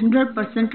100%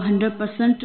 100%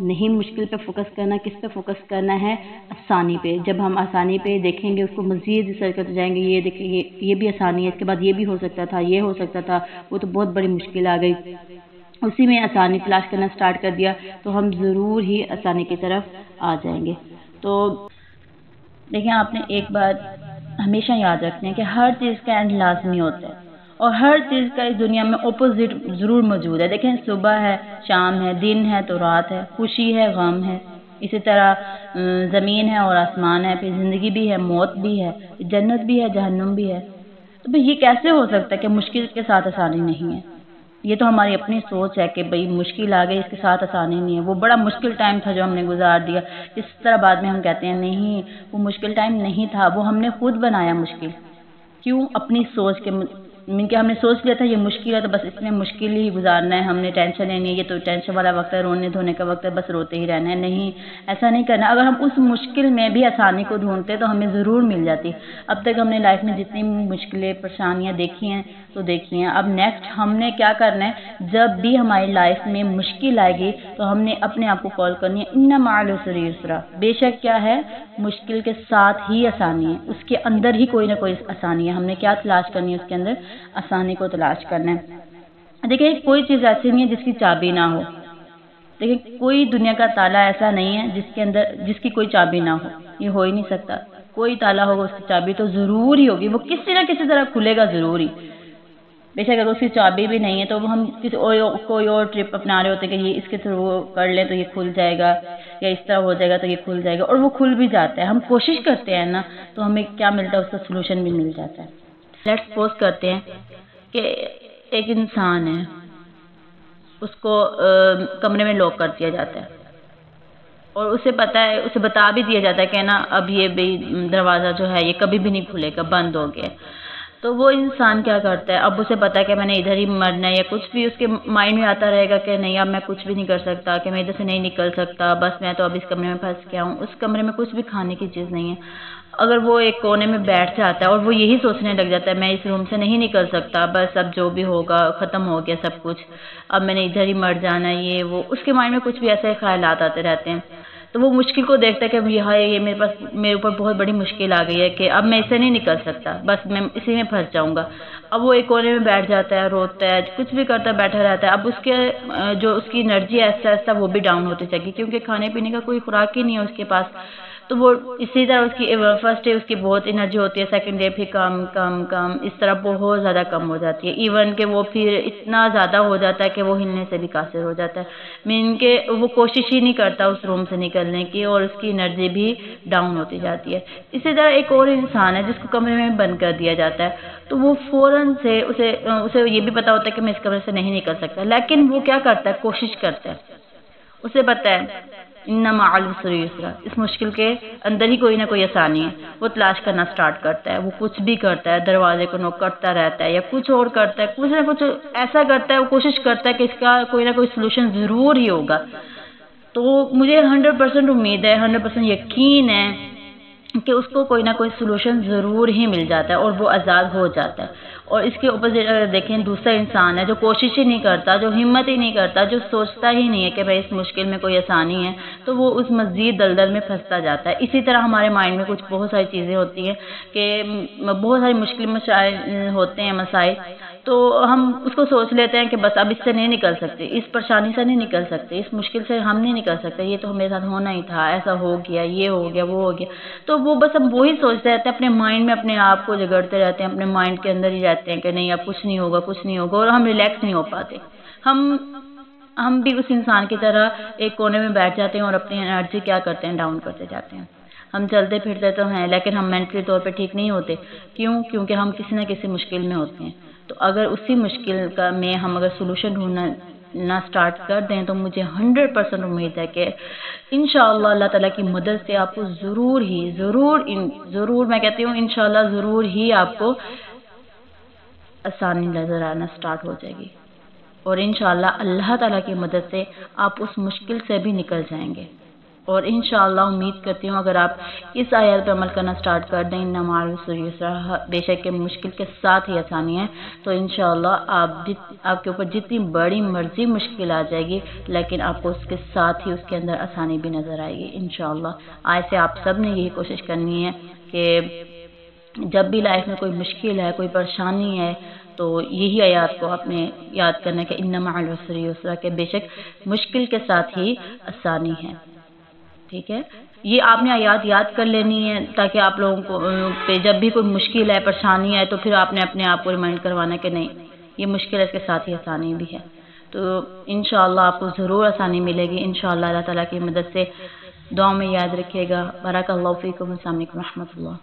نہیں مشکل پہ فوکس کرنا، کس پہ فوکس کرنا ہے؟ آسانی پہ۔ جب ہم آسانی پہ دیکھیں گے، اس کو مزید ریسرچ کرتے جائیں گے، یہ دیکھیں گے یہ بھی آسانی ہے، اس کے بعد یہ بھی ہو سکتا تھا، یہ ہو سکتا تھا، وہ تو بہت بڑی مشکل آ گئی، اسی میں آسانی تلاش کرنا سٹارٹ کر دیا تو ہم ضرور ہی آسانی کی طرف آ جائیں گے۔ تو دیکھیں، آپ نے ایک بات ہمیشہ یاد رکھنی ہے کہ ہر چیز کا اینڈ لازمی ہوتا ہے، اور ہر چیز کا اس دنیا میں اپوزٹ ضرور موجود ہے۔ دیکھیں، صبح ہے، شام ہے، دن ہے تو رات ہے، خوشی ہے، غم ہے، اسی طرح زمین ہے اور آسمان ہے، پھر زندگی بھی ہے، موت بھی ہے، جنت بھی ہے، جہنم بھی ہے۔ تو بھئی یہ کیسے ہو سکتا ہے کہ مشکل کے ساتھ آسانی نہیں ہے؟ یہ تو ہماری اپنی سوچ ہے کہ بھئی مشکل آ گئی، اس کے ساتھ آسانی نہیں ہے، وہ بڑا مشکل ٹائم تھا جو ہم نے گزار دیا، اس طرح بعد میں ہم کہتے ہیں نہیں وہ مشکل ٹائم نہیں تھا، وہ ہم نے خود بنایا مشکل۔ کیوں؟ اپنی سوچ کے کہ ہم نے سوچ لیا تھا یہ مشکل ہے تو بس اس میں مشکل ہی گزارنا ہے، ہم نے ٹینشن لینی ہے، یہ تو ٹینشن والا وقت ہے، رونے دھونے کا وقت ہے، بس روتے ہی رہنا ہے۔ نہیں، ایسا نہیں کرنا۔ اگر ہم اس مشکل میں بھی آسانی کو ڈھونڈتے تو ہمیں ضرور مل جاتی۔ اب تک ہم نے لائف میں جتنی مشکلیں پریشانیاں دیکھی ہیں تو دیکھی ہیں، اب نیکسٹ ہم نے کیا کرنا ہے؟ جب بھی ہماری لائف میں مشکل آئے گی تو ہم نے اپنے آپ کو کال کرنی ہے ان مع العسر یسرا۔ بے شک کیا ہے؟ مشکل کے ساتھ ہی آسانی ہے، اس کے اندر ہی کوئی نہ کوئی آسانی ہے۔ ہم نے کیا تلاش کرنی ہے؟ اس کے اندر آسانی کو تلاش کرنا ہے۔ دیکھیں، کوئی چیز ایسی نہیں ہے جس کی چابی نہ ہو۔ دیکھیں، کوئی دنیا کا تالا ایسا نہیں ہے جس کی کوئی چابی نہ ہو، یہ ہو ہی نہیں سکتا۔ کوئی تالا ہوگا، اس کی چابی تو ضرور ہی ہوگی، وہ کسی نہ کسی طرح کھلے گا ضرور ہی۔ بے شک اگر اس کی چابی بھی نہیں ہے تو ہم کوئی اور ٹرپ اپنا رہے ہوتے ہیں کہ یہ اس کے تھرو کر لیں تو یہ کھل جائے گا، یا اس طرح ہو جائے گا تو یہ کھل جائے گا، اور وہ کھل بھی جاتا ہے۔ ہم کوشش کرتے ہیں نا تو ہمیں کیا ملتا ہے؟ اس کا سلوشن بھی مل جاتا ہے۔ لیٹس سپوز کرتے ہیں کہ ایک انسان ہے، اس کو کمرے میں لاک کر دیا جاتا ہے، اور اسے پتا ہے، اسے بتا بھی دیا جاتا ہے کہ نا اب یہ دروازہ جو ہے یہ کبھی بھی نہیں کھلے گا، بند ہو گیا۔ تو وہ انسان کیا کرتا ہے؟ اب اسے پتا ہے کہ میں نے ادھر ہی مرنا ہے، یا کچھ بھی اس کے مائنڈ میں آتا رہے گا کہ نہیں اب میں کچھ بھی نہیں کر سکتا، کہ میں ادھر سے نہیں نکل سکتا، بس میں تو اب اس کمرے میں پھنس گیا ہوں۔ اس کمرے میں کچھ بھی کھانے کی چیز نہیں ہے۔ اگر وہ ایک کونے میں بیٹھ جاتا ہے اور وہ یہی سوچنے لگ جاتا ہے میں اس روم سے نہیں نکل سکتا، بس اب جو بھی ہوگا ختم ہو گیا سب کچھ، اب میں نے ادھر ہی مر جانا ہے، یہ وہ، اس کے مائنڈ میں کچھ بھی ایسے خیالات آتے رہتے ہیں۔ تو وہ مشکل کو دیکھتا ہے کہ یہ میرے اوپر بہت بڑی مشکل آ گئی ہے کہ اب میں اسے نہیں نکل سکتا، بس میں اسی میں پھنس جاؤں گا۔ اب وہ ایک کونے میں بیٹھ جاتا ہے، روتا ہے، کچھ بھی کرتا ہے، بیٹھا رہتا ہے۔ اب اس کی انرجی ایسا ایسا وہ بھی ڈاؤن ہوتی چلی گئی، کیونکہ کھانے پینے کا کوئی خوراک ہی نہیں ہے اس کے پاس۔ تو وہ اسی طرح اس کی فرسٹ ڈے اس کی بہت انرجی ہوتی ہے، سیکنڈ ڈے پھر کم، اس طرح بہت زیادہ کم ہو جاتی ہے، ایون کہ وہ پھر اتنا زیادہ ہو جاتا ہے کہ وہ ہلنے سے بھی قاصر ہو جاتا ہے، مین کہ وہ کوشش ہی نہیں کرتا اس روم سے نکلنے کی، اور اس کی انرجی بھی ڈاؤن ہوتی جاتی ہے۔ اسی طرح ایک اور انسان ہے جس کو کمرے میں بند کر دیا جاتا ہے، تو وہ فوراً سے اسے یہ بھی پتا ہوتا ہے کہ میں اس کمرے سے نہیں نکل سکتا، لیکن وہ کیا کرتا ہے؟ کوشش کرتا ہے۔ اسے پتا ہے ان مع العسر یسرا، اس مشکل کے اندر ہی کوئی نہ کوئی آسانی ہے۔ وہ تلاش کرنا سٹارٹ کرتا ہے، وہ کچھ بھی کرتا ہے، دروازے کو نوک کرتا رہتا ہے یا کچھ اور کرتا ہے، کچھ نہ کچھ ایسا کرتا ہے، وہ کوشش کرتا ہے کہ اس کا کوئی نہ کوئی سلوشن ضرور ہی ہوگا۔ تو مجھے 100% امید ہے، 100% یقین ہے کہ اس کو کوئی نہ کوئی سلوشن ضرور ہی مل جاتا ہے اور وہ آزاد ہو جاتا ہے۔ اور اس کے اپوزٹ اگر دیکھیں، دوسرا انسان ہے جو کوشش ہی نہیں کرتا، جو ہمت ہی نہیں کرتا، جو سوچتا ہی نہیں ہے کہ بھائی اس مشکل میں کوئی آسانی ہے، تو وہ اس مزید دلدل میں پھنستا جاتا ہے۔ اسی طرح ہمارے مائنڈ میں کچھ بہت ساری چیزیں ہوتی ہیں کہ بہت ساری مشکل مسائل ہوتے ہیں، مسائل، تو ہم اس کو سوچ لیتے ہیں کہ بس اب اس سے نہیں نکل سکتے، اس پریشانی سے نہیں نکل سکتے، اس مشکل سے ہم نہیں نکل سکتے، یہ تو میرے ساتھ ہونا ہی تھا، ایسا ہو گیا، یہ ہو گیا، وہ ہو گیا۔ تو وہ بس ہم وہی سوچتے رہتے ہیں، اپنے مائنڈ میں اپنے آپ کو جگڑتے رہتے ہیں، اپنے مائنڈ کے اندر ہی رہتے ہیں کہ نہیں اب کچھ نہیں ہوگا، کچھ نہیں ہوگا، اور ہم ریلیکس نہیں ہو پاتے۔ ہم بھی اس انسان کی طرح ایک کونے میں بیٹھ جاتے ہیں اور اپنی انرجی کیا کرتے ہیں؟ ڈاؤن کرتے جاتے ہیں۔ ہم چلتے پھرتے تو ہیں لیکن ہم مینٹلی طور پہ ٹھیک نہیں ہوتے۔ کیوں؟ کیونکہ ہم کسی نہ کسی مشکل میں ہوتے ہیں۔ تو اگر اسی مشکل میں ہم اگر سلوشن ڈھونڈنا سٹارٹ کر دیں تو مجھے 100% امید ہے کہ انشاءاللہ اللہ تعالیٰ کی مدد سے آپ کو ضرور میں کہتی ہوں انشاءاللہ ضرور ہی آپ کو آسانی نظر آنا سٹارٹ ہو جائے گی، اور انشاءاللہ اللہ تعالیٰ کی مدد سے آپ اس مشکل سے بھی نکل جائیں گے۔ اور انشاءاللہ امید کرتی ہوں اگر آپ اس آیت پہ عمل کرنا سٹارٹ کر دیں، ان مع العسر یسرا، بے شک کہ مشکل کے ساتھ ہی آسانی ہے، تو انشاءاللہ آپ کے اوپر جتنی بڑی مرضی مشکل آ جائے گی لیکن آپ کو اس کے ساتھ ہی اس کے اندر آسانی بھی نظر آئے گی انشاءاللہ۔ آج سے آپ سب نے یہی کوشش کرنی ہے کہ جب بھی لائف میں کوئی مشکل ہے، کوئی پریشانی ہے، تو یہی آیات کو آپ نے یاد کرنا ہے کہ ان مع العسر یسرا، کہ بے شک مشکل کے ساتھ ہی آسانی ہے، ٹھیک ہے۔ یہ آپ نے آیات یاد کر لینی ہے تاکہ آپ لوگوں کو پہ جب بھی کوئی مشکل ہے، پریشانی ہے، تو پھر آپ نے اپنے آپ کو ریمائنڈ کروانا ہے کہ نہیں یہ مشکل ہے، اس کے ساتھ ہی آسانی بھی ہے، تو انشاءاللہ آپ کو ضرور آسانی ملے گی انشاءاللہ اللہ تعالیٰ کی مدد سے۔ دعا میں یاد رکھیے گا۔ بارک اللہ فیکم، السلام علیکم و رحمۃ اللہ۔